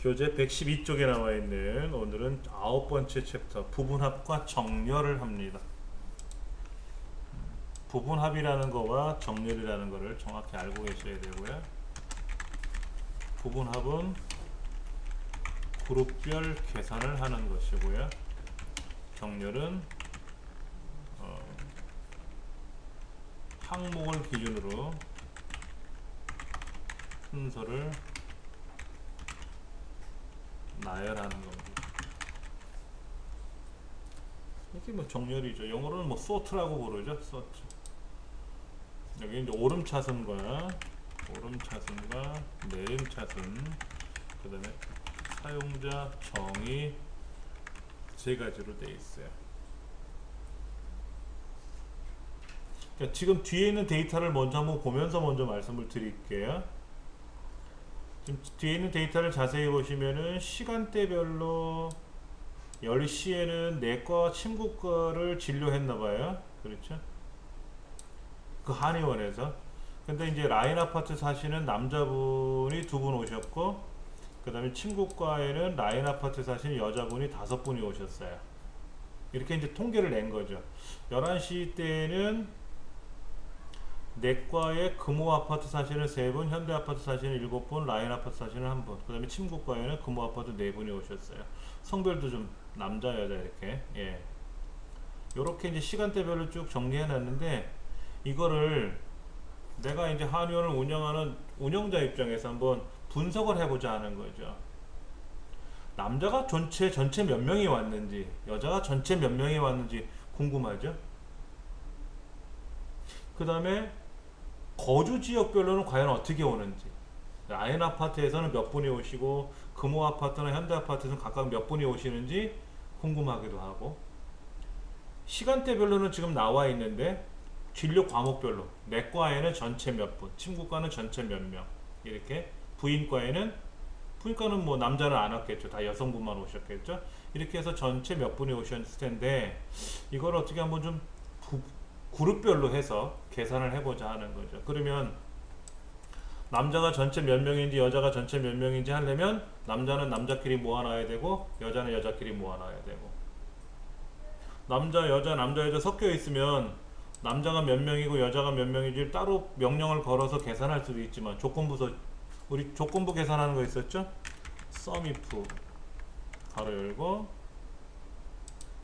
교재 112쪽에 나와 있는 오늘은 9번째 챕터 부분합과 정렬을 합니다. 부분합이라는 거와 정렬이라는 거를 정확히 알고 계셔야 되고요. 부분합은 그룹별 계산을 하는 것이고요. 정렬은 항목을 기준으로 순서를 나열하는 겁니다. 이게 뭐 정렬이죠. 영어로는 뭐 sort라고 부르죠. sort. 여기 이제 오름차순과 내림차순, 그 다음에 사용자 정의 세 가지로 되어 있어요. 그러니까 지금 뒤에 있는 데이터를 먼저 한번 보면서 먼저 말씀을 드릴게요. 지금 뒤에 있는 데이터를 자세히 보시면은 시간대별로 10시에는 내과 친구과를 진료했나봐요. 그렇죠? 그 한의원에서. 근데 이제 라인 아파트 사시는 남자분이 2분 오셨고, 그 다음에 친구과에는 라인 아파트 사시는 여자분이 5분이 오셨어요. 이렇게 이제 통계를 낸 거죠. 11시 때는 내과에 금호 아파트 사시는 3분, 현대 아파트 사시는 7분, 라인 아파트 사시는 1분, 그 다음에 친구과에는 금호 아파트 4분이 오셨어요. 성별도 좀 남자, 여자 이렇게. 예. 요렇게 이제 시간대별로 쭉 정리해 놨는데, 이거를 내가 이제 한의원을 운영하는 운영자 입장에서 한번 분석을 해보자 하는 거죠. 남자가 전체 몇 명이 왔는지, 여자가 전체 몇 명이 왔는지 궁금하죠? 그 다음에 거주 지역별로는 과연 어떻게 오는지, 라인 아파트에서는 몇 분이 오시고 금호 아파트나 현대 아파트에서는 각각 몇 분이 오시는지 궁금하기도 하고, 시간대별로는 지금 나와 있는데 진료 과목별로 내과에는 전체 몇 분, 친구과는 전체 몇 명, 이렇게 부인과는 뭐 남자는 안 왔겠죠. 다 여성분만 오셨겠죠. 이렇게 해서 전체 몇 분이 오셨을 텐데, 이걸 어떻게 한번 좀 그룹별로 해서 계산을 해보자 하는 거죠. 그러면 남자가 전체 몇 명인지 여자가 전체 몇 명인지 하려면 남자는 남자끼리 모아놔야 되고 여자는 여자끼리 모아놔야 되고, 남자 여자 섞여 있으면 남자가 몇 명이고 여자가 몇 명인지 따로 명령을 걸어서 계산할 수도 있지만, 우리 조건부 계산하는 거 있었죠? 썸이프 가로 열고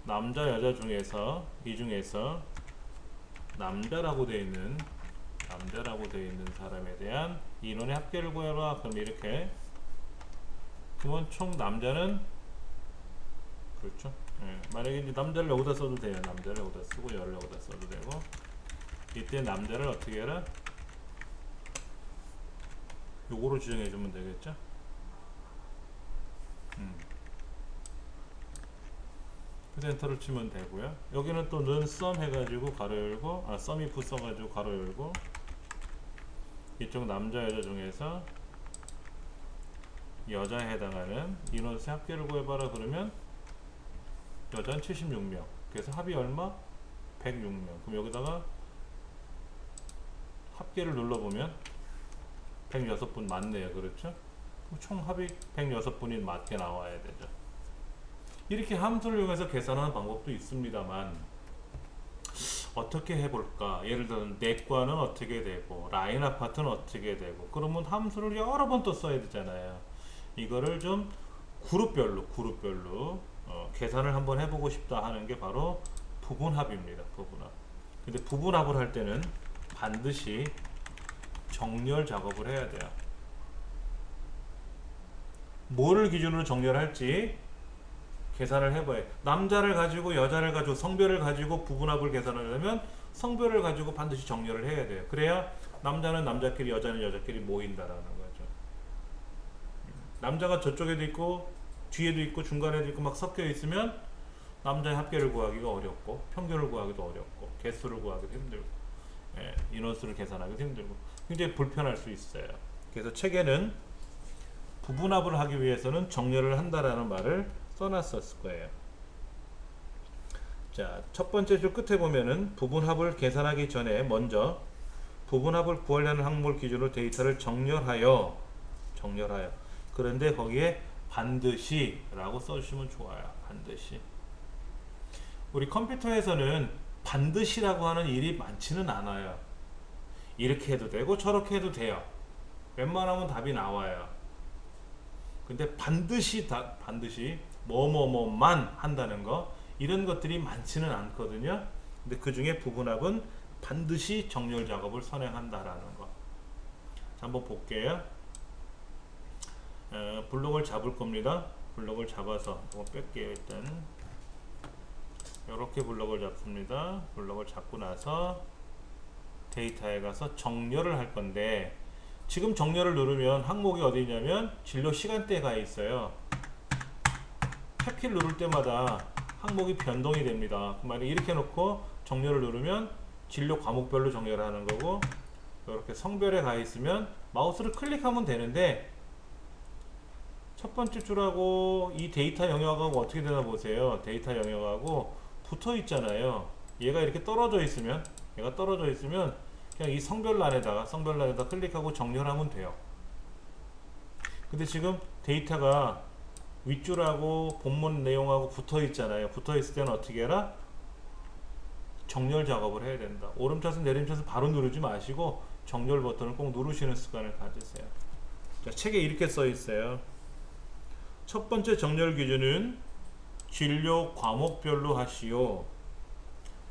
남자 여자 중에서 이 중에서 남자라고 되어 있는 사람에 대한 인원의 합계를 구해라. 그럼 이렇게, 그러면 총 남자는, 그렇죠? 예, 만약에 이제 남자를 여기다 써도 돼요. 남자를 여기다 쓰고 여를 여기다 써도 되고, 이때 남자를 어떻게 해라? 요거로 지정해 주면 되겠죠? 엔터를 치면 되고요. 여기는 또 는 썸 해가지고 가로 열고, 썸 if 써가지고 가로 열고, 이쪽 남자 여자 중에서 여자에 해당하는 인원수의 합계를 구해봐라. 그러면 여자는 76명, 그래서 합이 얼마? 106명. 그럼 여기다가 합계를 눌러보면 106분 맞네요. 그렇죠? 그럼 총 합이 106분이 맞게 나와야 되죠. 이렇게 함수를 이용해서 계산하는 방법도 있습니다만, 어떻게 해볼까? 예를 들어 내과는 어떻게 되고 라인 아파트는 어떻게 되고, 그러면 함수를 여러 번 또 써야 되잖아요. 이거를 좀 그룹별로 계산을 한번 해보고 싶다 하는 게 바로 부분합입니다. 부분합. 근데 부분합을 할 때는 반드시 정렬 작업을 해야 돼요. 뭐를 기준으로 정렬할지 계산을 해봐요. 남자를 가지고 여자를 가지고 성별을 가지고 부분합을 계산하려면 성별을 가지고 반드시 정렬을 해야 돼요. 그래야 남자는 남자끼리 여자는 여자끼리 모인다라는 거죠. 남자가 저쪽에도 있고 뒤에도 있고 중간에도 있고 막 섞여 있으면 남자의 합계를 구하기가 어렵고 평균을 구하기도 어렵고 개수를 구하기도 힘들고, 예, 인원수를 계산하기도 힘들고 굉장히 불편할 수 있어요. 그래서 책에는 부분합을 하기 위해서는 정렬을 한다라는 말을 써놨었을 거예요. 자, 첫 번째 줄 끝에 보면은 부분합을 계산하기 전에 먼저 부분합을 구하려는 항목을 기준으로 데이터를 정렬하여, 그런데 거기에 반드시 라고 써주시면 좋아요. 반드시. 우리 컴퓨터에서는 반드시라고 하는 일이 많지는 않아요. 이렇게 해도 되고 저렇게 해도 돼요. 웬만하면 답이 나와요. 근데 반드시 뭐뭐뭐만 한다는 거, 이런 것들이 많지는 않거든요. 근데 그 중에 부분합은 반드시 정렬 작업을 선행한다라는 거. 자, 한번 볼게요. 블록을 잡을 겁니다. 블록을 잡아서 뺄게요. 일단 이렇게 블록을 잡습니다. 블록을 잡고 나서 데이터에 가서 정렬을 할 건데, 지금 정렬을 누르면 항목이 어디 있냐면 진로 시간대에 가 있어요. 탭키를 누를 때마다 항목이 변동이 됩니다. 만약에 이렇게 놓고 정렬을 누르면 진로 과목별로 정렬을 하는 거고, 이렇게 성별에 가 있으면 마우스를 클릭하면 되는데, 첫 번째 줄하고 이 데이터 영역하고 어떻게 되나 보세요. 데이터 영역하고 붙어 있잖아요. 얘가 이렇게 떨어져 있으면 그냥 이 성별란에다가 클릭하고 정렬하면 돼요. 근데 지금 데이터가 윗줄하고 본문 내용하고 붙어 있잖아요. 붙어 있을 때는 어떻게 해라? 정렬 작업을 해야 된다. 오름차순 내림차순 바로 누르지 마시고 정렬 버튼을 꼭 누르시는 습관을 가지세요. 자, 책에 이렇게 써 있어요. 첫 번째 정렬 기준은 진료 과목별로 하시오.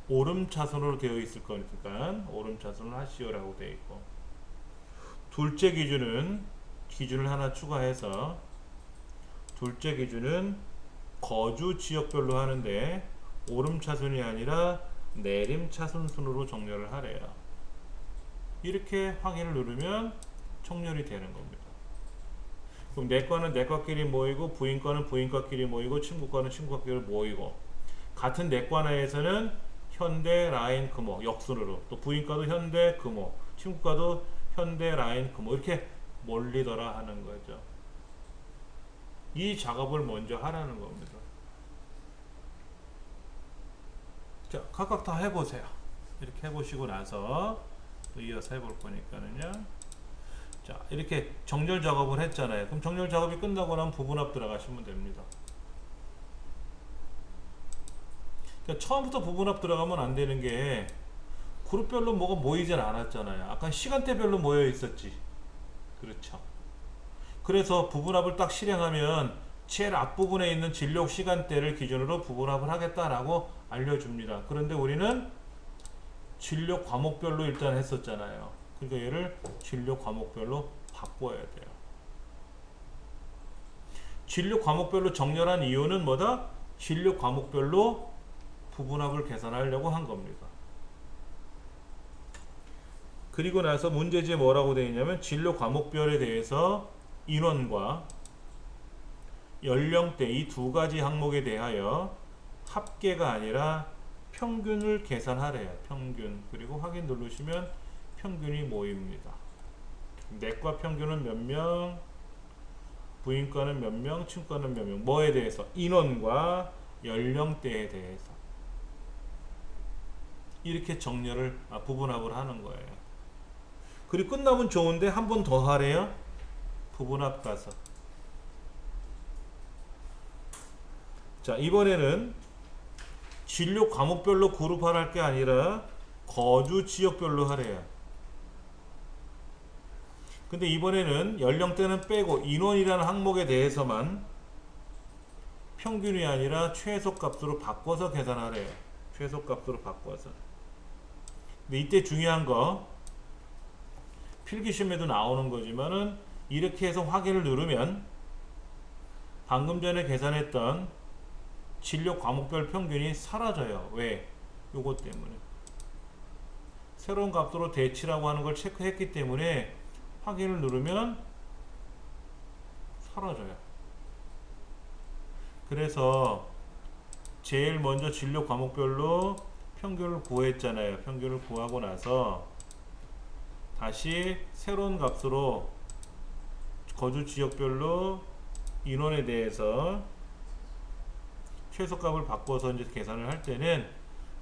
오름차순으로 되어 있을 거니까 오름차순을 하시오라고 되어 있고, 둘째 기준을 하나 추가해서, 둘째 기준은 거주 지역별로 하는데 오름차순이 아니라 내림차순 순으로 정렬을 하래요. 이렇게 확인을 누르면 정렬이 되는 겁니다. 그럼 내과는 내과끼리 모이고, 부인과는 부인과끼리 모이고, 친구과는 친구과끼리 모이고, 같은 내과 내에서는 현대, 라인, 금호 역순으로, 또 부인과도 현대, 금호, 친구과도 현대, 라인, 금호 이렇게 몰리더라 하는 거죠. 이 작업을 먼저 하라는 겁니다. 자, 각각 다 해보세요. 이렇게 해보시고 나서 또 이어서 해볼 거니까는요. 자, 이렇게 정렬 작업을 했잖아요. 그럼 정렬 작업이 끝나고 나면 부분합 들어가시면 됩니다. 그러니까 처음부터 부분합 들어가면 안 되는 게, 그룹별로 뭐가 모이질 않았잖아요. 아까 시간대별로 모여 있었지. 그렇죠. 그래서 부분합을 딱 실행하면 제일 앞부분에 있는 진료 시간대를 기준으로 부분합을 하겠다라고 알려줍니다. 그런데 우리는 진료 과목별로 일단 했었잖아요. 그러니까 얘를 진료 과목별로 바꿔야 돼요. 진료 과목별로 정렬한 이유는 뭐다? 진료 과목별로 부분합을 계산하려고 한 겁니다. 그리고 나서 문제지에 뭐라고 되어 있냐면, 진료 과목별에 대해서 인원과 연령대 이 두 가지 항목에 대하여 합계가 아니라 평균을 계산하래요. 평균. 그리고 확인 누르시면 평균이 모입니다. 내과 평균은 몇 명, 부인과는 몇 명, 친과는 몇 명. 뭐에 대해서? 인원과 연령대에 대해서. 이렇게 정렬을, 부분합을 하는 거예요. 그리고 끝나면 좋은데 한 번 더 하래요. 부분합 가서. 자, 이번에는 진료 과목별로 그룹화할 게 아니라 거주 지역별로 하래요. 근데 이번에는 연령대는 빼고 인원이라는 항목에 대해서만 평균이 아니라 최소값으로 바꿔서 계산하래요. 최소값으로 바꿔서. 근데 이때 중요한 거, 필기시험에도 나오는 거지만은, 이렇게 해서 확인을 누르면 방금 전에 계산했던 진료 과목별 평균이 사라져요. 왜? 요것 때문에. 새로운 값으로 대치라고 하는 걸 체크했기 때문에 확인을 누르면 사라져요. 그래서 제일 먼저 진료 과목별로 평균을 구했잖아요. 평균을 구하고 나서 다시 새로운 값으로 거주 지역별로 인원에 대해서 최소값을 바꿔서 이제 계산을 할 때는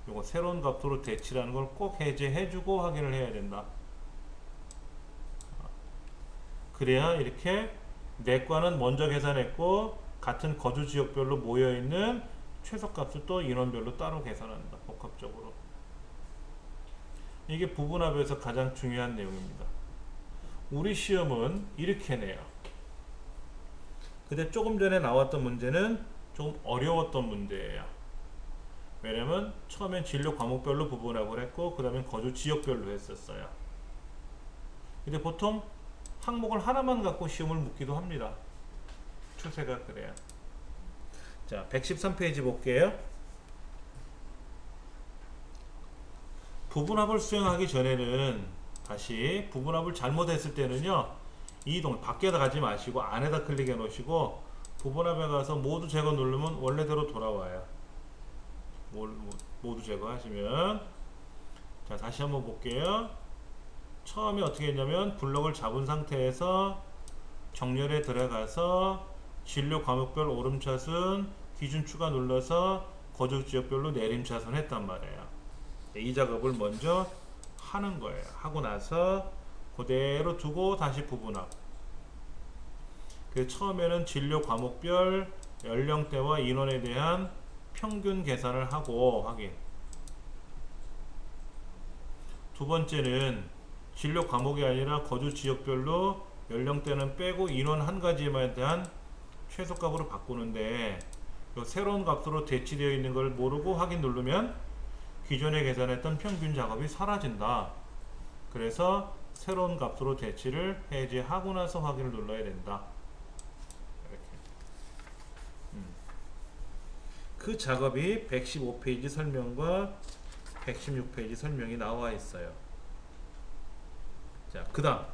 요거 새로운 값으로 대치라는 걸 꼭 해제해주고 확인을 해야 된다. 그래야 이렇게 내과는 먼저 계산했고 같은 거주 지역별로 모여있는 최소값을 또 인원별로 따로 계산한다. 복합적으로. 이게 부분합에서 가장 중요한 내용입니다. 우리 시험은 이렇게 내요. 근데 조금 전에 나왔던 문제는 좀 어려웠던 문제예요. 왜냐면 처음엔 진로 과목별로 부분합을 했고 그 다음에 거주 지역별로 했었어요. 근데 보통 항목을 하나만 갖고 시험을 묻기도 합니다. 추세가 그래요. 자, 113페이지 볼게요. 부분합을 수행하기 전에는 다시 부분합을 잘못했을 때는요, 이동 밖에다 가지 마시고 안에다 클릭해 놓으시고 부분합에 가서 모두 제거 누르면 원래대로 돌아와요. 모두 제거하시면, 자, 다시 한번 볼게요. 처음에 어떻게 했냐면 블럭을 잡은 상태에서 정렬에 들어가서 진로 과목별 오름차순 기준 추가 눌러서 거주 지역별로 내림차순 했단 말이에요. 이 작업을 먼저 하는 거예요. 하고 나서 그대로 두고 다시 부분합. 처음에는 진로 과목별 연령대와 인원에 대한 평균 계산을 하고 확인. 두 번째는 진로 과목이 아니라 거주 지역별로 연령대는 빼고 인원 한 가지에 대한 최소값으로 바꾸는데, 새로운 값으로 대치되어 있는 걸 모르고 확인 누르면 기존에 계산했던 평균 작업이 사라진다. 그래서 새로운 값으로 대치를 해제하고 나서 확인을 눌러야 된다. 이렇게. 그 작업이 115페이지 설명과 116페이지 설명이 나와 있어요. 자, 그 다음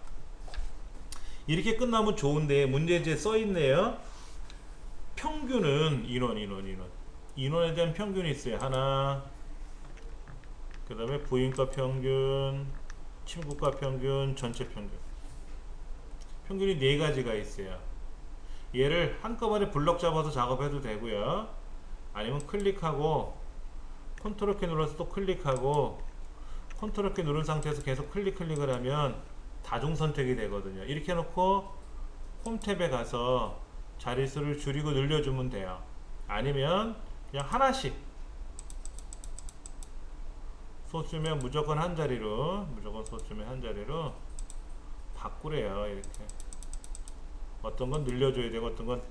이렇게 끝나면 좋은데 문제지에 써 있네요. 평균은 인원에 대한 평균이 있어요. 하나, 그 다음에 부인과 평균, 친구과 평균, 전체 평균. 평균이 네 가지가 있어요. 얘를 한꺼번에 블럭 잡아서 작업해도 되고요, 아니면 클릭하고 컨트롤 키 눌러서 또 클릭하고 컨트롤 키 누른 상태에서 계속 클릭을 하면 다중 선택이 되거든요. 이렇게 해놓고 홈 탭에 가서 자릿수를 줄이고 늘려주면 돼요. 아니면 그냥 하나씩 소수면 무조건 한 자리로, 소수면 한 자리로 바꾸래요. 이렇게 어떤 건 늘려줘야 되고 어떤 건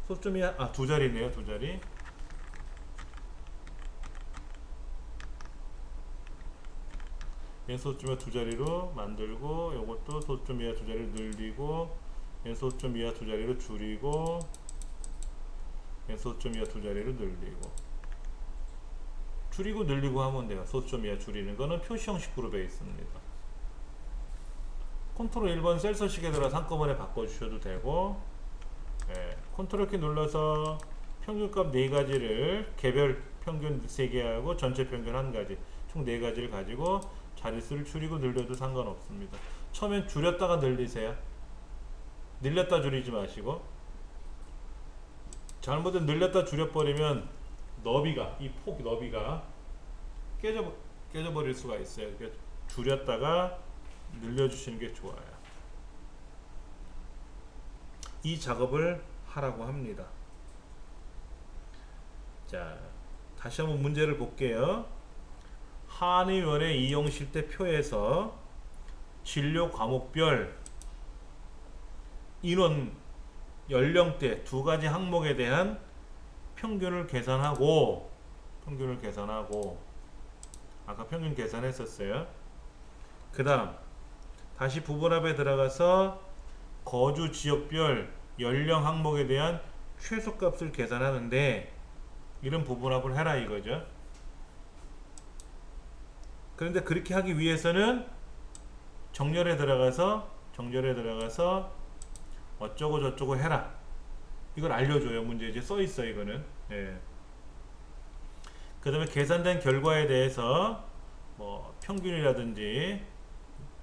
소수점이 두 자리네요. 두 자리. 얘 소수점 두 자리로 만들고, 요것도 소수점 이하 두 자리로 늘리고, 얘 소수점 이하 두 자리로 줄이고, 얘 소수점 이하 두 자리로 늘리고, 줄이고 늘리고 하면 돼요. 소수점 이하 줄이는 거는 표시 형식으로 되어 있습니다. 컨트롤 1번 셀 서식에 들어가서 한꺼번에 바꿔주셔도 되고, 컨트롤 키 눌러서 평균값 4가지를 개별 평균 3개 하고 전체 평균 1가지, 총 4가지를 가지고 자릿수를 줄이고 늘려도 상관없습니다. 처음엔 줄였다가 늘리세요. 늘렸다 줄이지 마시고. 잘못은 늘렸다 줄여버리면 너비가, 이 폭 너비가 깨져버릴 수가 있어요. 그러니까 줄였다가 늘려주시는 게 좋아요. 이 작업을 하라고 합니다. 자, 다시 한번 문제를 볼게요. 한의원의 이용실대 표에서 진료 과목별 인원, 연령대 두 가지 항목에 대한 평균을 계산하고 아까 평균 계산했었어요. 그 다음 다시 부분합에 들어가서 거주 지역별 연령 항목에 대한 최소값을 계산하는데, 이런 부분합을 해라 이거죠. 그런데 그렇게 하기 위해서는 정렬에 들어가서 어쩌고 저쩌고 해라, 이걸 알려줘요. 문제 이제 써있어 이거는. 그 다음에 계산된 결과에 대해서 뭐 평균이라든지,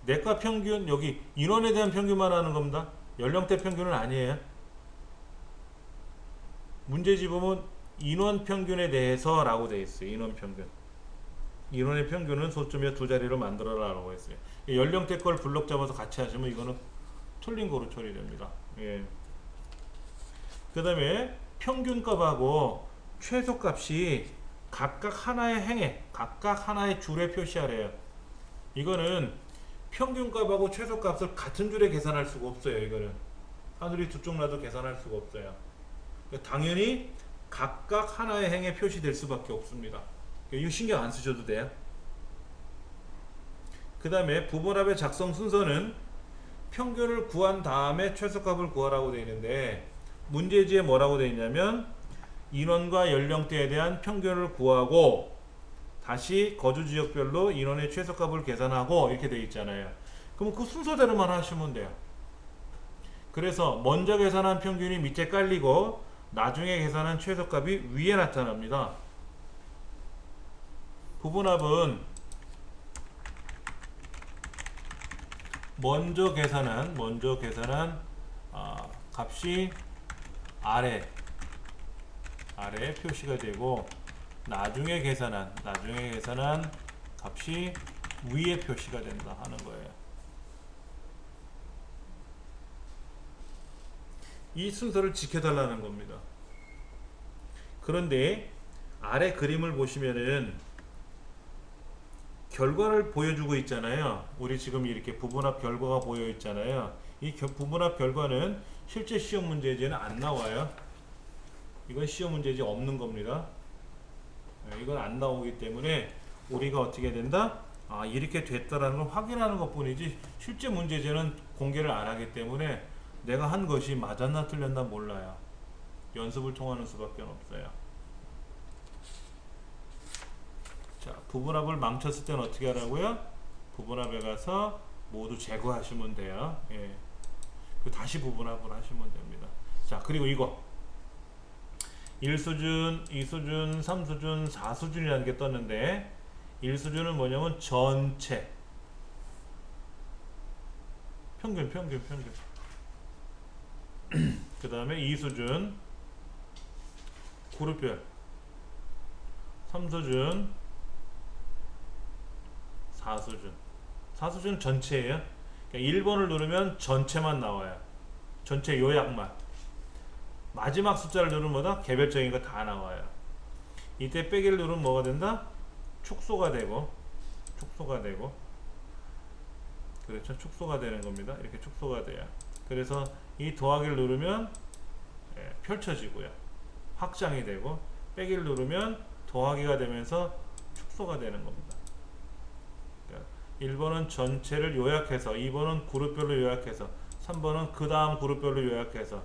내과 평균, 여기 인원에 대한 평균만 하는 겁니다. 연령대 평균은 아니에요. 문제지 보면 인원 평균에 대해서 라고 되어 있어요. 인원 평균. 인원의 평균은 소수점이야 두 자리로 만들어라 라고 했어요. 연령대 걸 블록 잡아서 같이 하시면 이거는 틀린 거로 처리됩니다. 예. 그 다음에 평균값하고 최소값이 각각 하나의 행에, 각각 하나의 줄에 표시하래요. 이거는 평균값하고 최소값을 같은 줄에 계산할 수가 없어요. 이거는 하늘이 두 쪽 나도 계산할 수가 없어요. 당연히 각각 하나의 행에 표시될 수밖에 없습니다. 이거 신경 안 쓰셔도 돼요. 그 다음에 부분합의 작성 순서는 평균을 구한 다음에 최소값을 구하라고 되어 있는데, 문제지에 뭐라고 되어 있냐면 인원과 연령대에 대한 평균을 구하고 다시 거주지역별로 인원의 최소값을 계산하고 이렇게 되어 있잖아요. 그럼 그 순서대로만 하시면 돼요. 그래서 먼저 계산한 평균이 밑에 깔리고 나중에 계산한 최소값이 위에 나타납니다. 부분합은 먼저 계산한 값이 아래 표시가 되고 나중에 계산한 값이 위에 표시가 된다 하는 거예요. 이 순서를 지켜달라는 겁니다. 그런데 아래 그림을 보시면은 결과를 보여주고 있잖아요. 우리 지금 이렇게 부분합 결과가 보여 있잖아요. 이 부분합 결과는 실제 시험 문제지에는 안 나와요. 이건 시험 문제지 없는 겁니다. 이건 안 나오기 때문에 우리가 어떻게 된다? 이렇게 됐다라는 걸 확인하는 것 뿐이지 실제 문제지는 공개를 안 하기 때문에 내가 한 것이 맞았나 틀렸나 몰라요. 연습을 통하는 수밖에 없어요. 자, 부분합을 망쳤을 때는 어떻게 하라고요? 부분합에 가서 모두 제거하시면 돼요. 예. 다시 부분합을 하시면 됩니다. 자, 그리고 이거 1수준, 2수준, 3수준, 4수준이라는 게 떴는데 1수준은 뭐냐면 전체 평균 그 다음에 2수준 그룹별, 3수준 4수준 전체예요. 그러니까 1번을 누르면 전체만 나와요. 전체 요약만. 마지막 숫자를 누르면 뭐다? 개별적인 거 다 나와요. 이때 빼기를 누르면 뭐가 된다? 축소가 되고 그렇죠? 축소가 되는 겁니다. 이렇게 축소가 돼요. 그래서 이 더하기를 누르면 펼쳐지고요. 확장이 되고, 빼기를 누르면 더하기가 되면서 축소가 되는 겁니다. 1번은 전체를 요약해서, 2번은 그룹별로 요약해서, 3번은 그 다음 그룹별로 요약해서,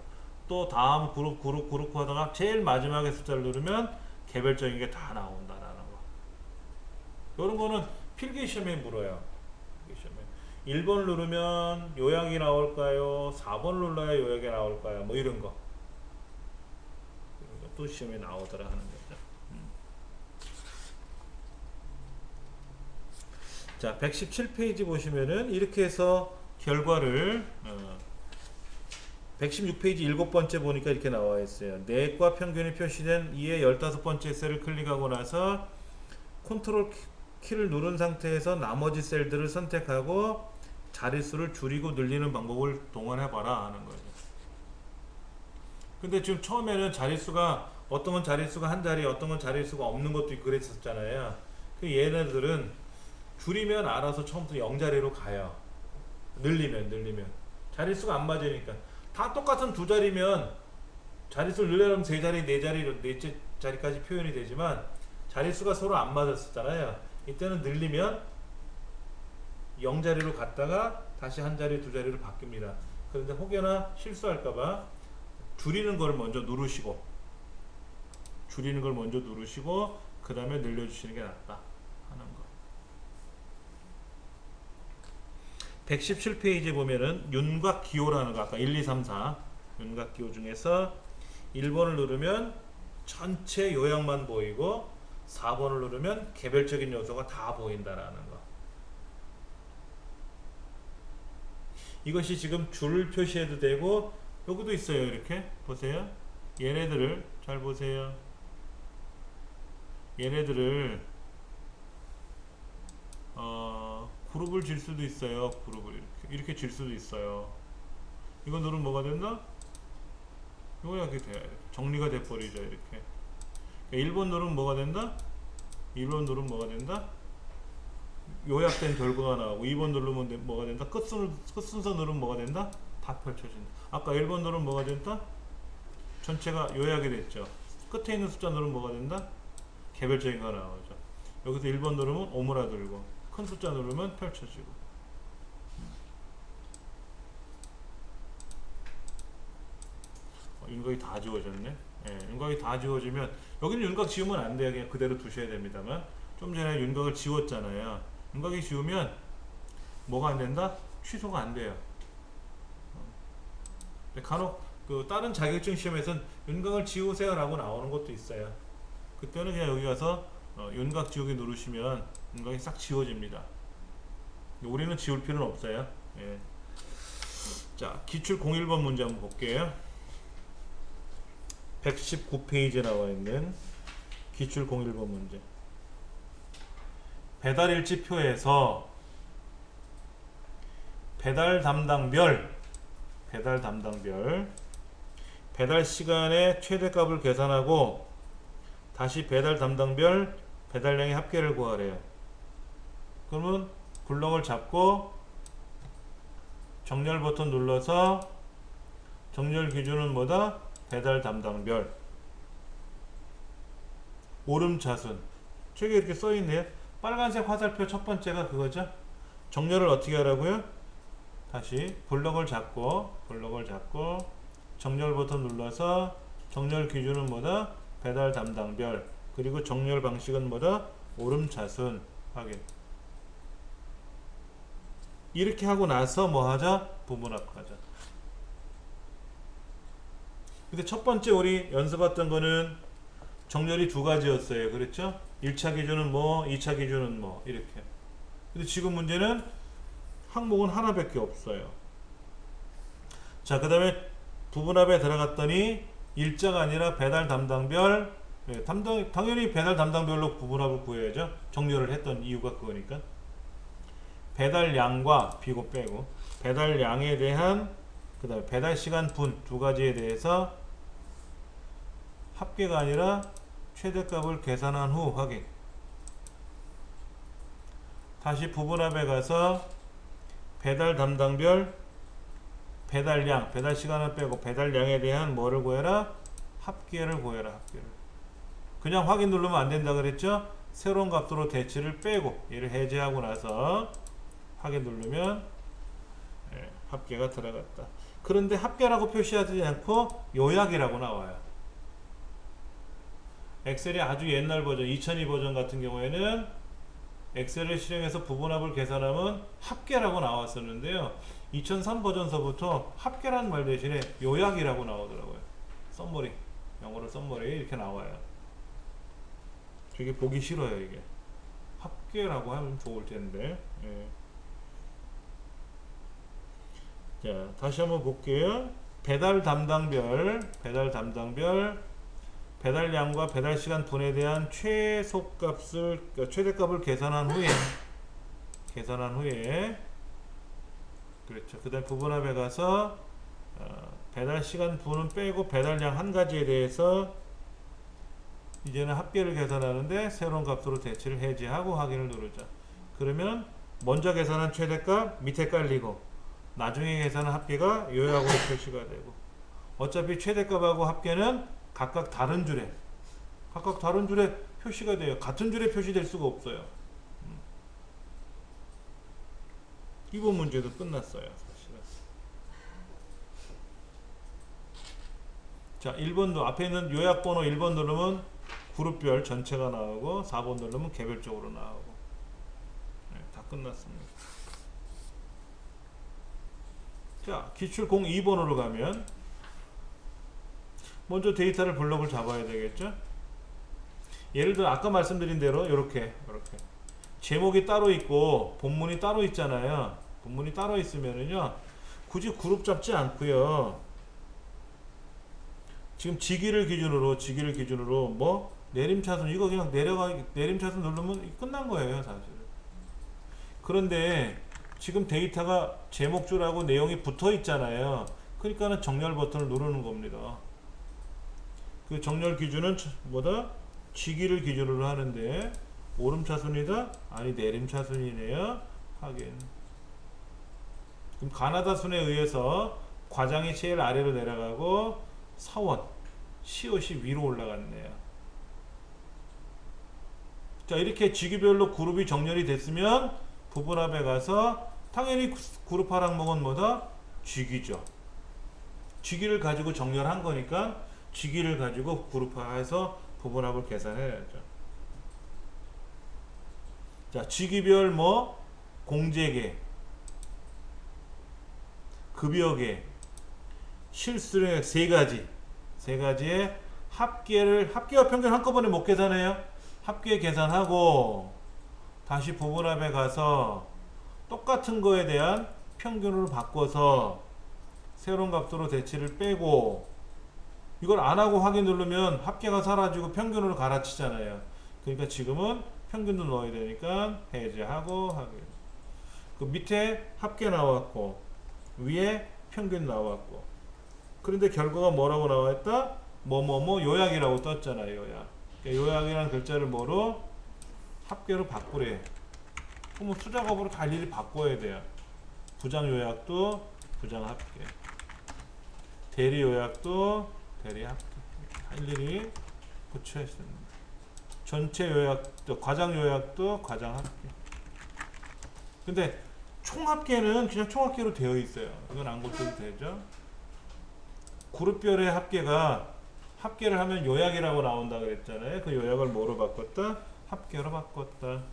또 다음 그룹 하다가 제일 마지막에 숫자를 누르면 개별적인 게 다 나온다라는 거. 이런 거는 필기시험에 물어요. 1번 누르면 요약이 나올까요? 4번 눌러야 요약이 나올까요? 뭐 이런 거. 또 시험에 나오더라 하는 거죠. 자, 117페이지 보시면은 이렇게 해서 결과를 116페이지 7번째 보니까 이렇게 나와 있어요. 넷과 평균이 표시된 이에 15번째 셀을 클릭하고 나서 컨트롤 키를 누른 상태에서 나머지 셀들을 선택하고 자릿수를 줄이고 늘리는 방법을 동원해봐라 하는 거죠. 근데 지금 처음에는 자릿수가 어떤 건 자릿수가 한 자리, 어떤 건 자릿수가 없는 것도 있고 그랬었잖아요. 그 얘네들은 줄이면 알아서 처음부터 0자리로 가요. 늘리면 자릿수가 안 맞으니까. 다 똑같은 두 자리면 자릿수를 늘려면 세 자리, 네 자리, 넷째 자리까지 표현이 되지만 자릿수가 서로 안 맞았었잖아요. 이때는 늘리면 0자리로 갔다가 다시 한 자리, 두 자리로 바뀝니다. 그런데 혹여나 실수할까봐 줄이는 걸 먼저 누르시고 그 다음에 늘려주시는 게 낫다 하는 거. 117페이지에 보면은 윤곽 기호라는 거, 아까 1, 2, 3, 4 윤곽 기호 중에서 1번을 누르면 전체 요약만 보이고 4번을 누르면 개별적인 요소가 다 보인다라는 거. 이것이 지금 줄을 표시해도 되고 여기도 있어요. 이렇게 보세요. 얘네들을 잘 보세요. 얘네들을 그룹을 질 수도 있어요. 그룹을 이렇게 질 수도 있어요. 이거 누르면 뭐가 된다? 요약이 돼야 돼. 정리가 돼버리죠. 이렇게. 1번 누르면 뭐가 된다? 1번 누르면 뭐가 된다? 요약된 결과가 나오고 2번 누르면 뭐가 된다? 끝순서 누르면 뭐가 된다? 다 펼쳐진다. 아까 1번 누르면 뭐가 된다? 전체가 요약이 됐죠. 끝에 있는 숫자 누르면 뭐가 된다? 개별적인 거 나오죠. 여기서 1번 누르면 오므라들고 큰 숫자 누르면 펼쳐지고. 윤곽이 다 지워졌네. 예, 윤곽이 다 지워지면 여기는 윤곽 지우면 안 돼요. 그냥 그대로 두셔야 됩니다만 좀 전에 윤곽을 지웠잖아요. 윤곽이 지우면 뭐가 안 된다? 취소가 안 돼요. 간혹 그 다른 자격증 시험에서는 윤곽을 지우세요 라고 나오는 것도 있어요. 그때는 그냥 여기 가서 윤곽 지우기 누르시면 윤곽이 싹 지워집니다. 우리는 지울 필요는 없어요. 예. 자, 기출 01번 문제 한번 볼게요. 119페이지에 나와 있는 기출 01번 문제. 배달일지표에서 배달 담당별 배달 시간의 최대값을 계산하고 다시 배달 담당별 배달량의 합계를 구하래요. 그러면 블럭을 잡고 정렬 버튼 눌러서 정렬 기준은 뭐다? 배달 담당별 오름차순. 저기 이렇게 써있네요. 빨간색 화살표 첫 번째가 그거죠. 정렬을 어떻게 하라고요? 다시 블럭을 잡고 정렬 버튼 눌러서 정렬 기준은 뭐다? 배달 담당별. 그리고 정렬 방식은 뭐다? 오름차순 확인. 이렇게 하고 나서 뭐 하자? 부분합하자. 근데 첫 번째 우리 연습했던 거는 정렬이 두 가지였어요. 그랬죠? 1차 기준은 뭐, 2차 기준은 뭐, 이렇게. 근데 지금 문제는 항목은 하나밖에 없어요. 자, 그 다음에 부분합에 들어갔더니 일자가 아니라 배달 담당별, 당연히 배달 담당별로 부분합을 구해야죠. 정렬을 했던 이유가 그거니까. 배달량과 비고 빼고 배달량에 대한 그 다음에 배달시간 분 두 가지에 대해서 합계가 아니라 최대값을 계산한 후 확인. 다시 부분합에 가서 배달 담당별 배달량 배달시간을 빼고 배달량에 대한 뭐를 구해라? 합계를 구해라. 합계를. 그냥 확인 누르면 안 된다 그랬죠? 새로운 값으로 대치를 빼고 얘를 해제하고 나서 확인 누르면 합계가 들어갔다. 그런데 합계라고 표시하지 않고 요약이라고 나와요. 엑셀이 아주 옛날 버전 2002 버전 같은 경우에는 엑셀을 실행해서 부분합을 계산하면 합계라고 나왔었는데요. 2003 버전서부터 합계라는 말 대신에 요약이라고 나오더라고요. 썸머리, 영어로 썸머리 이렇게 나와요. 되게 보기 싫어요. 이게 합계라고 하면 좋을 텐데. 예. 자, 다시 한번 볼게요. 배달 담당별 배달량과 배달시간 분에 대한 최소값을 최대값을 계산한 후에 그렇죠. 그 다음 부분합에 가서 배달시간 분은 빼고 배달량 한 가지에 대해서 이제는 합계를 계산하는데 새로운 값으로 대치를 해제하고 확인을 누르자. 그러면 먼저 계산한 최대값 밑에 깔리고 나중에 계산한 합계가 요약으로 표시가 되고 어차피 최대값하고 합계는 각각 다른 줄에 표시가 돼요. 같은 줄에 표시될 수가 없어요. 이번 문제도 끝났어요. 사실은. 자, 1번도 앞에 있는 요약번호 1번 누르면 그룹별 전체가 나오고 4번 누르면 개별적으로 나오고 다 끝났습니다. 자, 기출 02번으로 가면 먼저 데이터를 블럭을 잡아야 되겠죠. 예를 들어 아까 말씀드린 대로 이렇게 제목이 따로 있고 본문이 따로 있잖아요. 본문이 따로 있으면은요 굳이 그룹 잡지 않고요. 지금 지기를 기준으로 뭐 내림차순 이거 그냥 내림차순 누르면 끝난 거예요 사실은. 그런데 지금 데이터가 제목줄하고 내용이 붙어 있잖아요. 그러니까는 정렬 버튼을 누르는 겁니다. 그 정렬 기준은 뭐다? 직위를 기준으로 하는데 오름차순이다? 아니 내림차순이네요. 확인. 그럼 가나다 순에 의해서 과장이 제일 아래로 내려가고 사원, 시옷이 위로 올라갔네요. 자, 이렇게 직위별로 그룹이 정렬이 됐으면 부분합에 가서 당연히 그룹할 항목은 뭐다? 직위죠. 직위를 가지고 정렬한 거니까 직위를 가지고 그룹화해서 부분합을 계산해야죠. 자, 직위별 뭐 공제계, 급여계, 실수령 세 가지의 합계와 평균 한꺼번에 못 계산해요. 합계 계산하고 다시 부분합에 가서 똑같은 거에 대한 평균으로 바꿔서 새로운 값으로 대치를 빼고, 이걸 안 하고 확인 누르면 합계가 사라지고 평균으로 갈아치잖아요. 그러니까 지금은 평균도 넣어야 되니까 해제하고 확인. 그 밑에 합계 나왔고 위에 평균 나왔고, 그런데 결과가 뭐라고 나와있다? 뭐뭐뭐 요약이라고 떴잖아요. 요약. 그러니까 요약이라는 글자를 뭐로? 합계로 바꾸래. 그럼 수작업으로 다 일일이 바꿔야 돼요. 부장 요약도 부장 합계, 대리 요약도 대리 합계, 일일이 고쳐야 됩니다. 전체 요약도, 과장 요약도 과장 합계. 근데 총합계는 그냥 총합계로 되어 있어요. 이건 안 고쳐도 되죠. 그룹별의 합계를 하면 요약이라고 나온다 그랬잖아요. 그 요약을 뭐로 바꿨다? 합계로 바꿨다.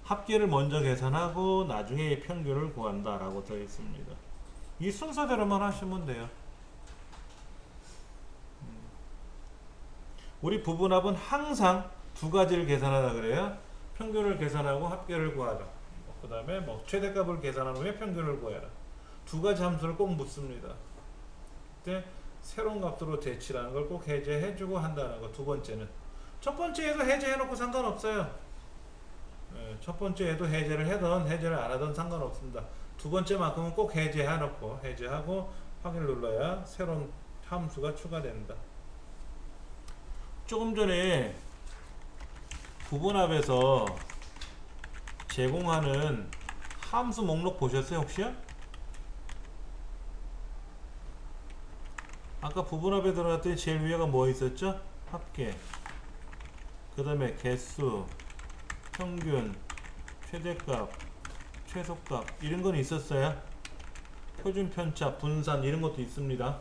합계를 먼저 계산하고 나중에 평균을 구한다 라고 되어 있습니다. 이 순서대로만 하시면 돼요. 우리 부분합은 항상 두 가지를 계산하라 그래요. 평균을 계산하고 합계를 구하라. 그 다음에 뭐 최대값을 계산한 후에 평균을 구해라. 두 가지 함수를 꼭 묻습니다. 그때 새로운 값으로 대치라는 걸 꼭 해제해주고 한다는 거. 두 번째는, 첫 번째에도 해제해놓고 상관없어요. 첫 번째에도 해제를 하던 해제를 안 하던 상관없습니다. 두 번째만큼은 꼭 해제해놓고 해제하고 확인을 눌러야 새로운 함수가 추가된다. 조금 전에 부분합에서 제공하는 함수 목록 보셨어요 혹시요? 아까 부분합에 들어갔더니 제일 위에가 뭐 있었죠? 합계, 그 다음에 개수, 평균, 최대값, 최소값 이런 건 있었어요. 표준 편차, 분산 이런 것도 있습니다.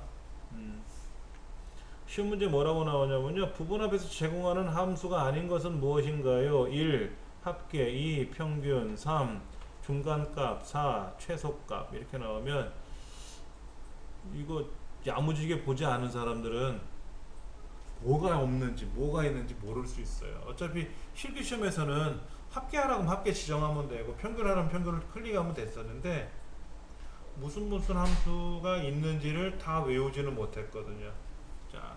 시험 문제 뭐라고 나오냐면요, 부분합에서 제공하는 함수가 아닌 것은 무엇인가요? 1. 합계, 2. 평균, 3. 중간값, 4. 최소값 이렇게 나오면 이거 야무지게 보지 않은 사람들은 뭐가 없는지 뭐가 있는지 모를 수 있어요. 어차피 실기시험에서는 합계하라고 하면 합계 지정하면 되고 평균하라면 평균을 클릭하면 됐었는데 무슨 함수가 있는지를 다 외우지는 못했거든요. 자,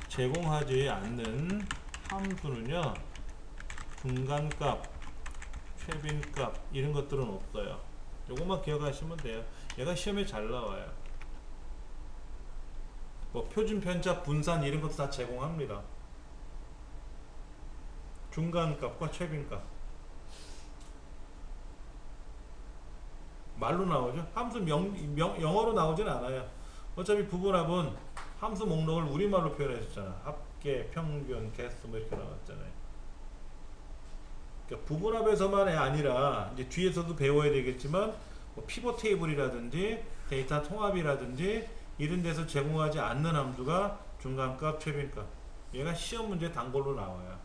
제공하지 않는 함수는요, 중간값, 최빈값 이런 것들은 없어요. 요것만 기억하시면 돼요. 얘가 시험에 잘 나와요. 뭐 표준 편차, 분산 이런 것도 다 제공합니다. 중간값과 최빈값 말로 나오죠. 함수 영어로 나오진 않아요. 어차피 부분합은 함수 목록을 우리말로 표현했잖아. 합계, 평균, 개수 뭐 이렇게 나왔잖아요. 그러니까 부분합에서만이 아니라 이제 뒤에서도 배워야 되겠지만 뭐 피벗 테이블이라든지 데이터 통합이라든지 이런 데서 제공하지 않는 함수가 중간값, 최빈값. 얘가 시험 문제 단골로 나와요.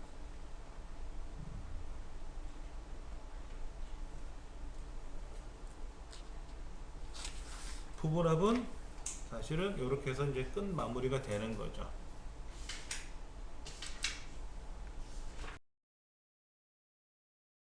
부분합은 사실은 이렇게 해서 이제 끝 마무리가 되는 거죠.